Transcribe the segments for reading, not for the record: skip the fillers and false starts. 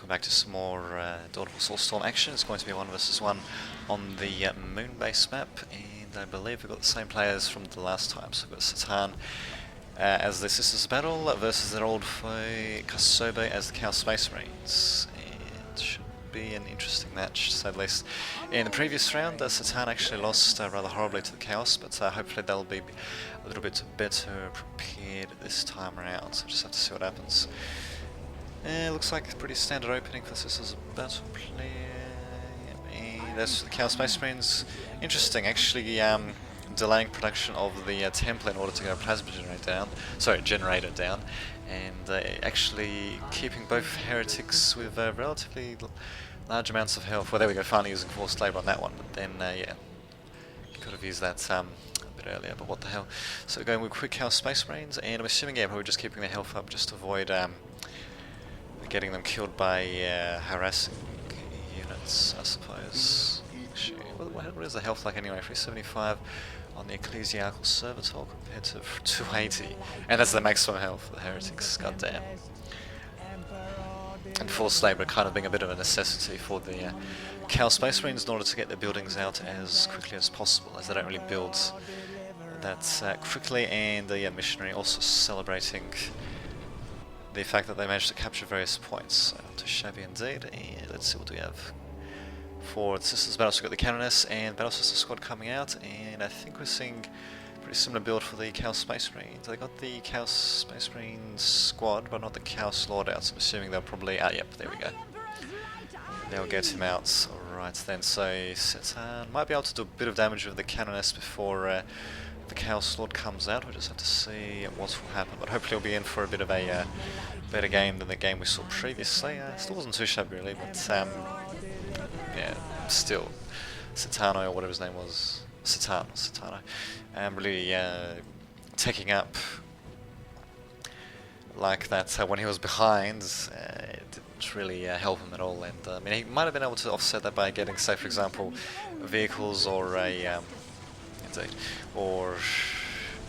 welcome back to some more Dawnfall Soulstorm action. It's going to be 1 versus 1 on the moon base map, and I believe we've got the same players from the last time. So we've got Satan as the Sisters Battle versus their old foe Kasobe as the Chaos Space Marines. It should be an interesting match, to say the least. In the previous round, Satan actually lost rather horribly to the Chaos, but hopefully they'll be a little bit better prepared this time around, so just have to see what happens. Looks like a pretty standard opening for Sisters Battle player. And that's the Chaos Space Marines. Interesting, actually delaying production of the template in order to get a plasma generator down, and actually keeping both heretics with relatively large amounts of health. Well, there we go, finally using forced labour on that one, but then yeah, could have used that a bit earlier, but what the hell. So we're going with quick Chaos Space Marines, and I'm assuming, yeah, probably just keeping their health up just to avoid getting them killed by harassing units, I suppose. Actually, what is the health like anyway? 375 on the Ecclesiarchal Servitor compared to 280, and that's the maximum health for the heretics. Goddamn. And forced labour kind of being a bit of a necessity for the Chaos Space Marines in order to get their buildings out as quickly as possible, as they don't really build that quickly. And the missionary also celebrating the fact that they managed to capture various points. So not too shabby indeed. And let's see what we have for the Sisters Battle. So we've got the Canoness and Battle Sister Squad coming out, and I think we're seeing a pretty similar build for the Chaos Space Marines. They got the Chaos Space Marines squad, but not the Chaos Lord out, so I'm assuming they'll probably... yep, there we go. They'll get him out. Alright then, so Satan might be able to do a bit of damage with the Canoness before the Chaos Lord comes out. We'll just have to see what will happen, but hopefully we'll be in for a bit of a better game than the game we saw previously. Still wasn't too shabby really, but yeah, still, Satano, or whatever his name was, Satano, really taking up like that when he was behind. It didn't really help him at all, and I mean, he might have been able to offset that by getting, say for example, vehicles or a or what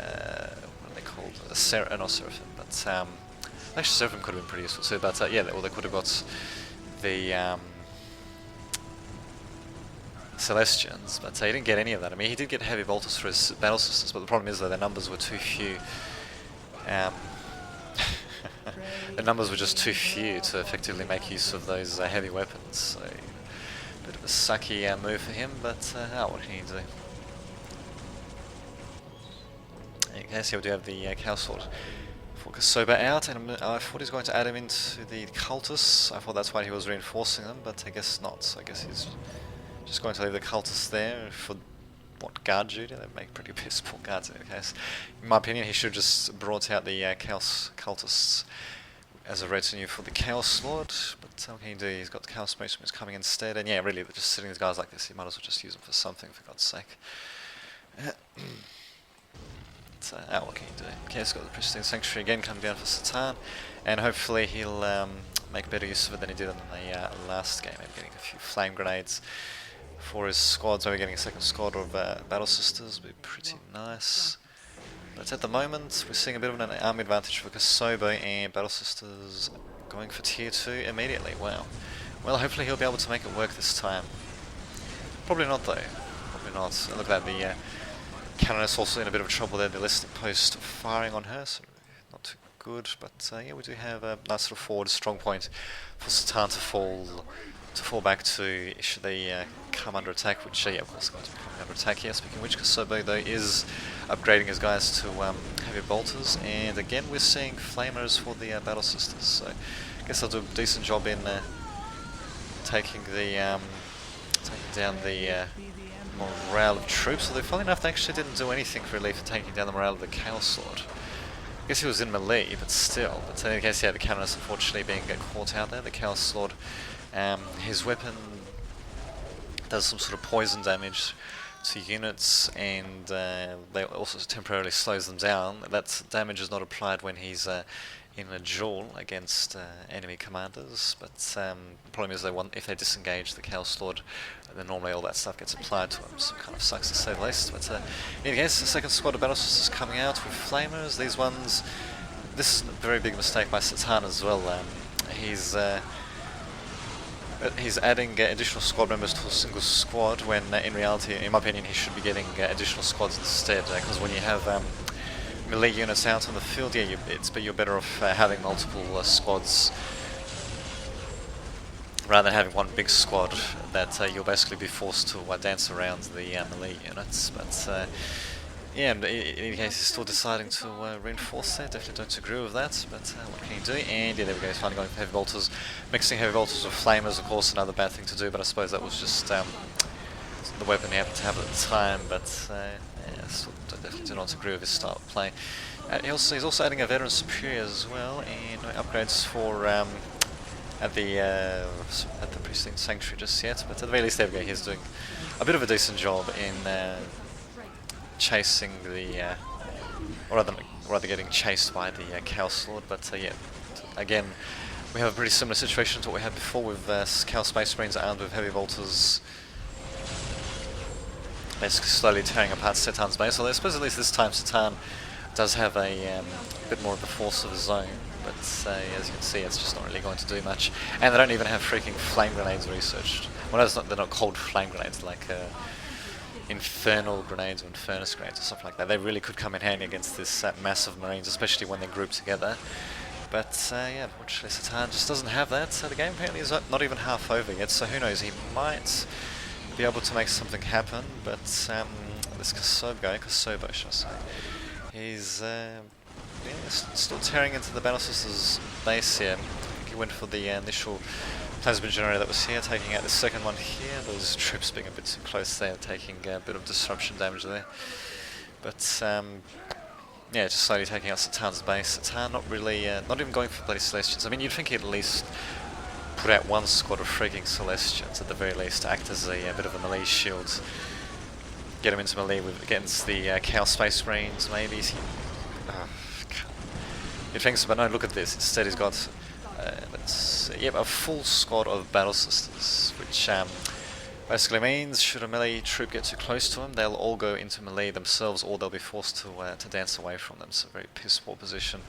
are they called? Not Seraphim, but actually Seraphim could have been pretty useful too. But yeah, or they could have got the Celestians, but he didn't get any of that. I mean, he did get heavy bolters for his battle sisters, but the problem is that their numbers were too few. The numbers were just too few to effectively make use of those heavy weapons. So, a bit of a sucky move for him, but what can you do? Okay, so we do have the Chaos Lord for Kasoba out, and I thought he was going to add him into the cultists. I thought that's why he was reinforcing them, but I guess not. So I guess he's just going to leave the cultists there for what, guard duty? They make pretty piss poor guards in any case. In my opinion, he should have just brought out the Chaos cultists as a retinue for the Chaos Lord, but what can you do? He's got the Chaos Space Marines coming instead, and yeah, really, they're just sitting these guys like this. You might as well just use them for something, for God's sake. So, what can you do? Okay, he's got the Pristine Sanctuary again coming down for Satan, and hopefully he'll make better use of it than he did in the last game. Maybe getting a few flame grenades for his squads, maybe getting a second squad of Battle Sisters would be pretty nice. But at the moment, we're seeing a bit of an army advantage for Kasobe, and Battle Sisters going for tier 2 immediately. Wow. Well, hopefully he'll be able to make it work this time. Probably not though. Probably not. Look at that, the Canoness also in a bit of trouble there, the Ballistic Post firing on her, so not too good, but yeah, we do have a nice sort of forward strong point for Satan to fall back to should they come under attack, which yeah, of course going to be coming under attack here. Speaking of which, Kasobe though is upgrading his guys to heavy bolters, and again we're seeing flamers for the Battle Sisters, so I guess they'll do a decent job in taking down the morale of troops. Although funnily enough, they actually didn't do anything really for taking down the morale of the Chaos Lord. I guess he was in melee, but still. But in any case, yeah, the Canoness unfortunately being caught out there. The Chaos Lord, his weapon does some sort of poison damage to units, and they also temporarily slows them down. That damage is not applied when he's in a duel against enemy commanders, but the problem is if they disengage the Chaos Lord, then normally all that stuff gets applied to him, so it kind of sucks to say the least. But in any case, the second squad of Battle Sisters coming out with flamers. These ones, this is a very big mistake by Satan as well. He's But he's adding additional squad members to a single squad when in reality, in my opinion, he should be getting additional squads instead, because when you have melee units out on the field, yeah, you're better off having multiple squads rather than having one big squad that you'll basically be forced to dance around the melee units. But yeah, in any case, he's still deciding to reinforce that. Definitely don't agree with that, but what can you do? And yeah, there we go, he's finally going for heavy bolters. Mixing heavy bolters with flamers, of course, another bad thing to do, but I suppose that was just the weapon he happened to have at the time, but yeah, still definitely do not agree with his style of play. He's also adding a veteran superior as well, and no upgrades for at the Precinct Sanctuary just yet, but at the very least, there we go, he's doing a bit of a decent job in chasing the, or rather getting chased by the Chaos Lord. But yeah, again, we have a pretty similar situation to what we had before with Chaos Space Marines armed with heavy bolters, basically slowly tearing apart Setan's base. Although I suppose at least this time Setan does have a bit more of the force of his own, but as you can see, it's just not really going to do much. And they don't even have freaking flame grenades researched. Well, they're not called flame grenades, like infernal grenades or infernus grenades or something like that. They really could come in handy against this massive marines, especially when they're grouped together. But yeah, unfortunately Satan just doesn't have that, so the game apparently is not even half over yet, so who knows, he might be able to make something happen. But this Kosobo, should I say, he's yeah, still tearing into the Battle Sisters base here. I think he went for the initial plasma generator that was here, taking out the second one here. Those troops being a bit too close there, taking a bit of disruption damage there. But yeah, just slowly taking out Satan's base. Satan not really, not even going for bloody Celestians. I mean, you'd think he'd at least put out one squad of freaking Celestians at the very least to act as a bit of a melee shield. Get him into melee against the Chaos Space Marines, maybe. You'd think so, but no, look at this. Instead he's got a full squad of Battle Sisters, which basically means should a melee troop get too close to them, they'll all go into melee themselves, or they'll be forced to dance away from them. So a very piss poor position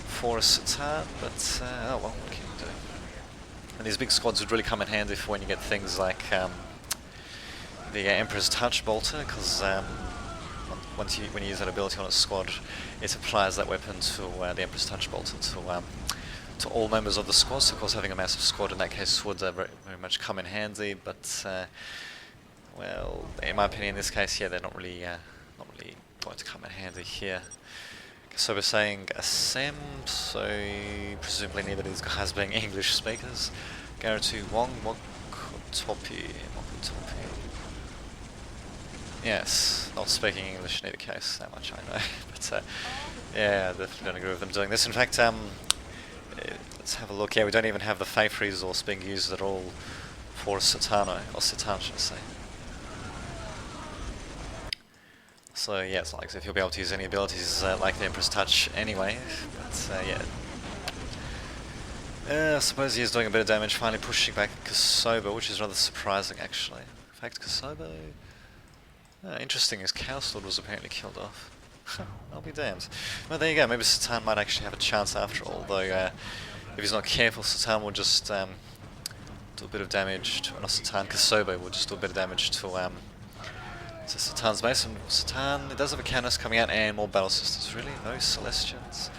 for a Satan, but oh well, what can you do? And these big squads would really come in handy for when you get things like the Emperor's Touch Bolter, because when you use that ability on a squad, it applies that weapon to the Emperor's Touch Bolter to all members of the squad. So of course having a massive squad in that case would very much come in handy, but well, in my opinion in this case, yeah, they're not really going to come in handy here. So we're saying Assem, so presumably neither of these guys being English speakers. Garatu Wong Mokotopi. Yes, not speaking English in either case, that much I know. But yeah, definitely don't agree with them doing this. In fact, let's have a look. Yeah, we don't even have the Faith resource being used at all for Satano, or Satan should I say. So yeah, it's like if he'll be able to use any abilities like the Emperor's Touch anyway, but yeah. I suppose he is doing a bit of damage, finally pushing back Kosobo, which is rather surprising actually. In fact, Kosobo... interesting, his Chaos Lord was apparently killed off. I'll be damned. Well, there you go, maybe Satan might actually have a chance after all, though if he's not careful, Satan will just do a bit of damage to... not Satan, Kosobo will just do a bit of damage to Satan's base. And Satan, it does have a Canis coming out and more Battle Sisters. Really? No Celestians?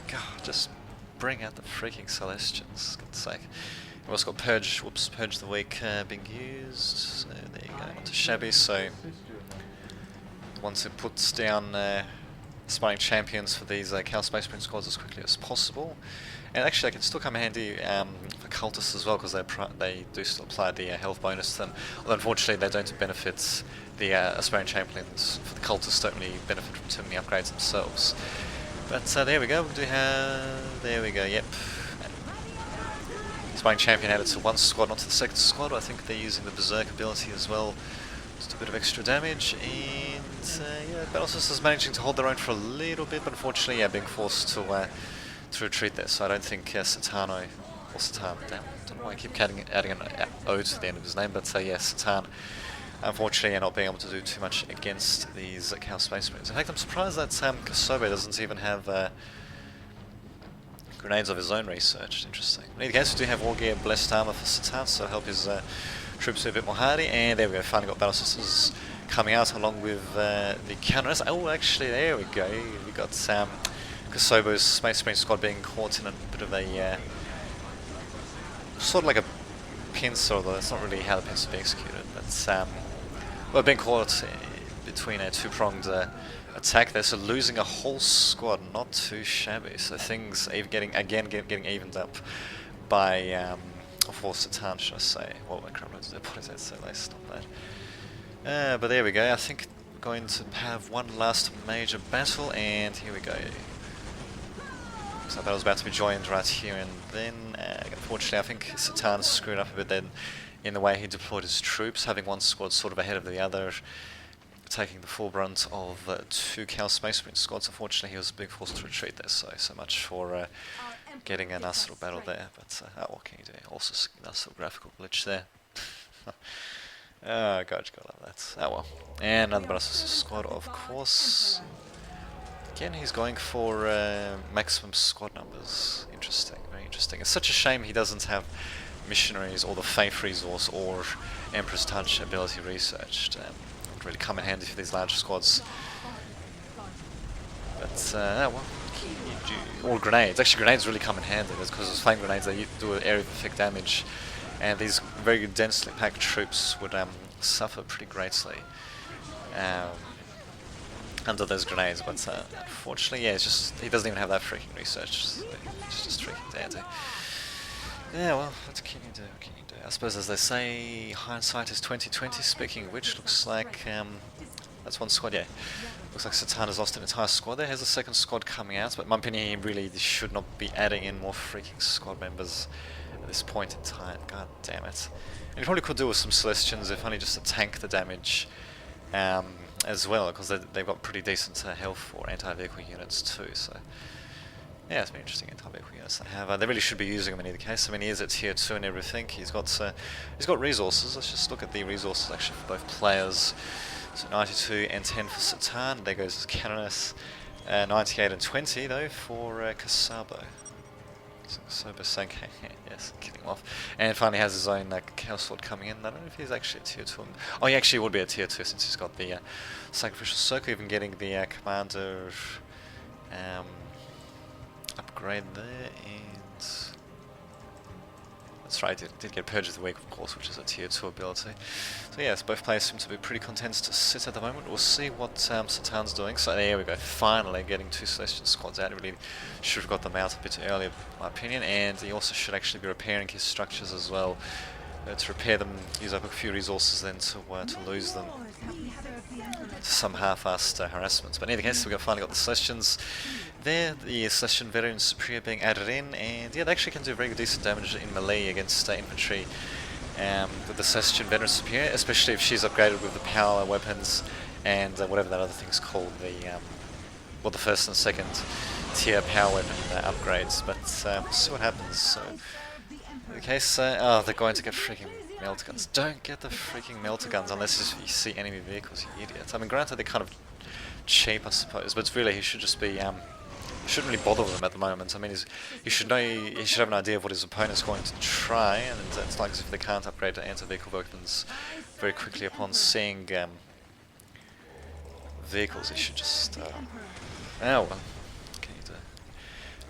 God, just bring out the freaking Celestians, for God's sake. We've also got Purge the Weak being used. So there you go, onto Shabby. So once it puts down Aspiring Champions for these Chaos Space Marine squads as quickly as possible. And actually, they can still come in handy for cultists as well, because they do still apply the health bonus to them. Although unfortunately, they don't benefit the Aspiring Champions. For the cultists, don't really benefit from too many upgrades themselves. But there we go. We do have. There we go. Yep. Aspiring Champion added to one squad, not to the second squad. I think they're using the Berserk ability as well. Just a bit of extra damage, and yeah, Battle Sisters managing to hold their own for a little bit, but unfortunately, yeah, being forced to retreat there. So I don't think Satano, or Satan, damn, I don't know why I keep adding an O to the end of his name, but yeah, Satan, unfortunately, not being able to do too much against these Chaos Space Marines. In fact, I'm surprised that Kosobo doesn't even have grenades of his own research. Interesting. In any case, we do have War Gear Blessed Armor for Satan, so help his troops be a bit more hardy. And there we go, finally got Battle Sisters coming out along with the counters. Oh, actually, there we go. We got Kosovo's Space Marine squad being caught in a bit of a sort of like a pincer, although that's not really how the pincer is being executed. But well, being caught between a two-pronged attack there, so losing a whole squad, not too shabby. So things getting evened up by for Satan, should I say? Well, what is that? So that's not bad. But there we go. I think we're going to have one last major battle, and here we go. So that was about to be joined right here, and then unfortunately I think Satan screwed up a bit then in the way he deployed his troops, having one squad sort of ahead of the other, taking the full brunt of two Chaos Space Marine squads. Unfortunately he was being forced to retreat there, so much for getting a nice little battle there, but what can you do? Also nice little graphical glitch there. Oh god, you gotta love that. Oh well. And another Battle squad, of course. Again, he's going for maximum squad numbers. Interesting, very interesting. It's such a shame he doesn't have missionaries or the Faith resource or Emperor's Touch ability researched. It would really come in handy for these large squads. But, well, or grenades. Actually, grenades really come in handy because those flame grenades, they do area of effect damage, and these very densely packed troops would suffer pretty greatly under those grenades, but unfortunately, yeah, it's just he doesn't even have that freaking research. So it's just freaking dandy. Yeah, well, what can you do? What can you do? I suppose, as they say, hindsight is 20/20. Speaking of which, looks like that's one squad. Yeah, looks like Satan has lost an entire squad. There has a second squad coming out, but in my opinion, he really should not be adding in more freaking squad members at this point in time. God damn it! And he probably could do with some Celestians, if only just to tank the damage. As well, because they've got pretty decent health for anti-vehicle units too, so yeah, it's been interesting anti-vehicle units they have. They really should be using them in either case. I mean, he is at tier 2 and everything. He's got resources. Let's just look at the resources actually for both players. So 92 and 10 for Satan, there goes his Canonus. 98 and 20 though for Kasabo. Sober Senke, yes, killing him off. And finally has his own Chaos Sword coming in. I don't know if he's actually a tier 2. Oh, he actually would be a tier 2 since he's got the Sacrificial Circle, even getting the Commander upgrade there. And that's right, he did get Purge of the Week, of course, which is a tier 2 ability. So yes, both players seem to be pretty content to sit at the moment. We'll see what Satan's doing. So there we go, finally getting two Celestial squads out. He really should have got them out a bit earlier, in my opinion. And he also should actually be repairing his structures as well. To repair them, use up a few resources then to lose them to some half-assed harassments. But in any case, we've finally got the Celestians there, the Celestian Veteran Superior being added in, and yeah, they actually can do very decent damage in melee against infantry with the Celestian Veteran Superior, especially if she's upgraded with the power weapons and whatever that other thing's called, the first and second tier power weapon upgrades. But we'll see what happens. So in the case, oh, they're going to get freaking melter guns. Don't get the freaking melter guns unless you see enemy vehicles, you idiot. I mean, granted, they're kind of cheap, I suppose, but really, he should just be, shouldn't really bother with them at the moment. I mean, he should have an idea of what his opponent's going to try, and it's like as if they can't upgrade to anti-vehicle weapons very quickly upon seeing vehicles. He should just, oh well, what can you do?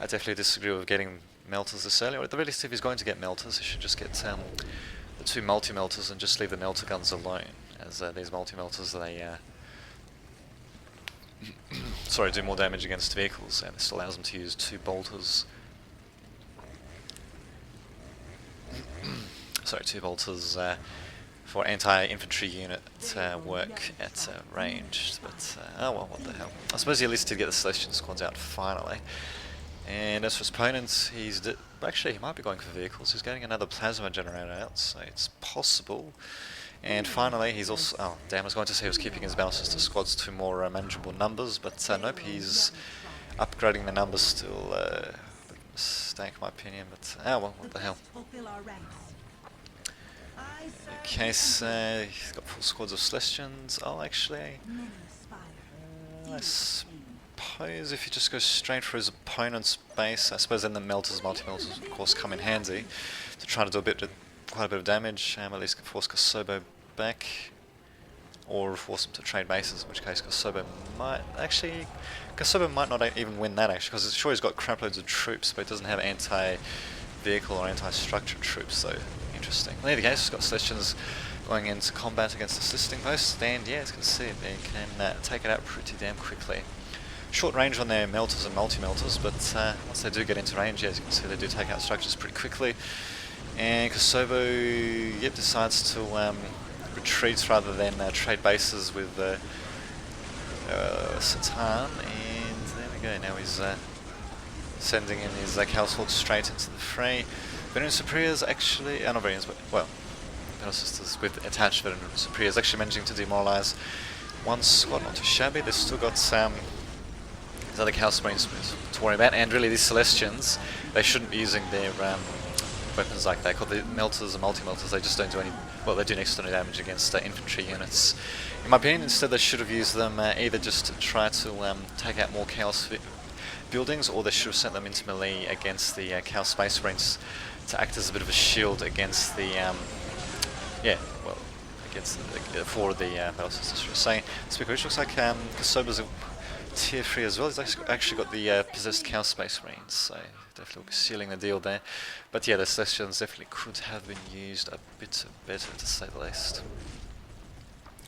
I definitely disagree with getting melters this early, or at the very least, if he's going to get melters, he should just get the two multi-melters and just leave the melter guns alone, as these multi-melters, they do more damage against vehicles, and this allows them to use two bolters. Two bolters for anti-infantry unit work at range. But oh well, what the hell? I suppose he at least did get the Celestian squads out finally. And as for his opponents, actually he might be going for vehicles. He's getting another plasma generator out, so it's possible. And finally, he's also... oh, damn, I was going to say he was keeping his Battle Sister squads to more manageable numbers, but nope, he's upgrading the numbers still. Mistake, in my opinion, but oh well, what the hell. In case he's got full squads of Celestians. Oh, actually... I suppose if you just go straight for his opponent's base, I suppose then the melters, multi-melters of course come in handy to try to do quite a bit of damage, at least force Kosovo back, or force him to trade bases, in which case Kosovo might not even win that actually, because sure he's got crap loads of troops, but it doesn't have anti-vehicle or anti-structure troops, so interesting. In either case, he's got Celestians going into combat against the assisting post, and yeah, as you can see, they can take it out pretty damn quickly. Short range on their melters and multi-melters, but once they do get into range, yeah, as you can see, they do take out structures pretty quickly. And Kosovo, yep, decides to retreat rather than trade bases with Satan, and there we go, now he's sending in his Chaos Horde straight into the fray. Veteran Superiors actually, not Veterans, but, well, Battle Sisters with attached Veteran Superiors actually managing to demoralize one squad, not too shabby. They've still got these other Chaos Marines to worry about, and really these Celestians, they shouldn't be using their weapons like that, called the melters and multi-melters. They just don't do any, well, they do next to no damage against infantry units. In my opinion, instead they should have used them either just to try to take out more Chaos buildings, or they should have sent them into melee against the Chaos Space Marines to act as a bit of a shield against the, for the Battle Sisters. Saying, speaker, which looks like Kosovo's a tier 3 as well. He's actually got the possessed Chaos Space Marines, so definitely sealing the deal there. But yeah, the Celestians definitely could have been used a bit better, to say the least.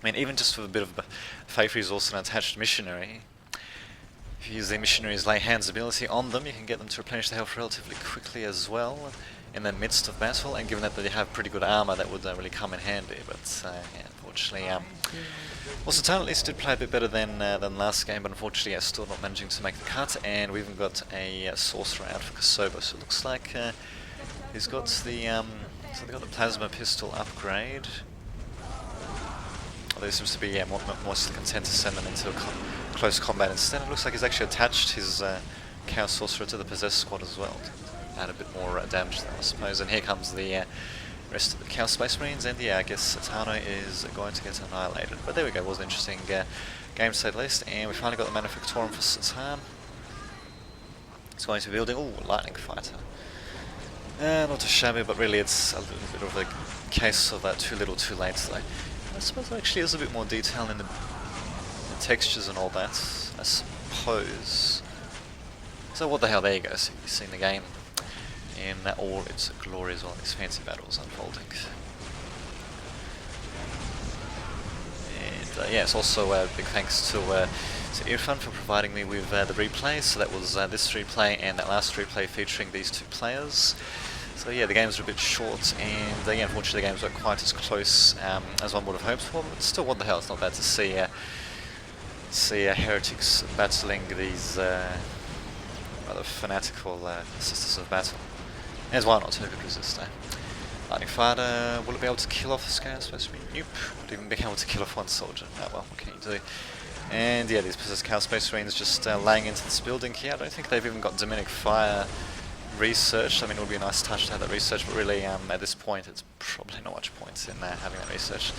I mean, even just for a bit of faith resource and attached missionary, if you use the missionary's lay hands ability on them, you can get them to replenish their health relatively quickly as well in the midst of battle, and given that they have pretty good armor, that would really come in handy. But yeah, unfortunately, well, Satan at least did play a bit better than last game, but unfortunately, yeah, still not managing to make the cut. And we've even got a sorcerer out for Kosovo, so it looks like he's got the so they got the plasma pistol upgrade. Although he seems to be mostly content to send them into close combat instead. It looks like he's actually attached his Chaos Sorcerer to the possessed squad as well, to add a bit more damage to them, I suppose. And here comes the rest of the Chaos Space Marines, and yeah, I guess Satano is going to get annihilated. But there we go, it was an interesting game to say the least, and we finally got the Manufactorum for Satan. It's going to be building, Lightning Fighter. Not too shabby, but really it's a little bit of a case of too little too late. So I suppose there actually is a bit more detail in the textures and all that, I suppose. So what the hell, there you go, so you've seen the game in all its glory as well, these fancy battles unfolding. And yes, also big thanks to Irfan for providing me with the replays. So that was this replay and that last replay featuring these two players. So yeah, the games were a bit short, and yeah, unfortunately the games weren't quite as close as one would have hoped for, but still, what the hell, it's not bad to see heretics battling these rather fanatical Sisters of Battle. As why not, who could resist, eh? Lightning Fighter, will it be able to kill off a Scale Space Marine? Nope. Would even be able to kill off one soldier. Oh well, what can you do? And yeah, these possessed Chaos Space Marines just laying into this building here. I don't think they've even got Demonic Fire researched. I mean, it would be a nice touch to have that research, but really at this point it's probably not much point in having that research.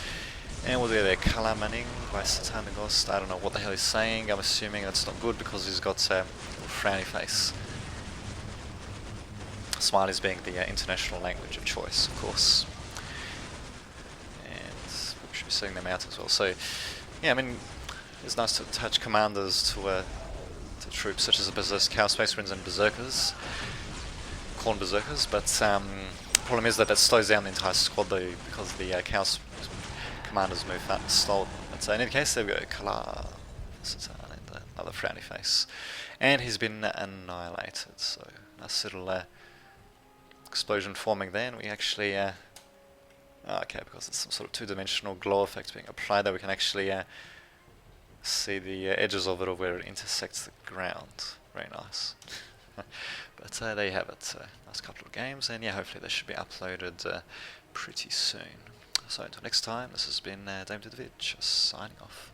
And we'll do there, Kalamaning by Satan the Ghost. I don't know what the hell he's saying. I'm assuming that's not good because he's got a frowny face. Smileys being the international language of choice, of course. And we should be seeing them out as well. So, yeah, I mean, it's nice to attach commanders to troops such as the Berserk Chaos Space Marines and Berserkers, Khorne Berserkers, but the problem is that slows down the entire squad though, because the Chaos commanders move that and stall them. But in any case, there we go, Kala, Satan, and another frowny face. And he's been annihilated, so nice little explosion forming there, and we actually, okay, because it's some sort of two-dimensional glow effect being applied there, we can actually see the edges of it, or where it intersects the ground. Very nice. But there you have it, nice couple of games, and yeah, hopefully they should be uploaded pretty soon. So until next time, this has been Dame David, signing off.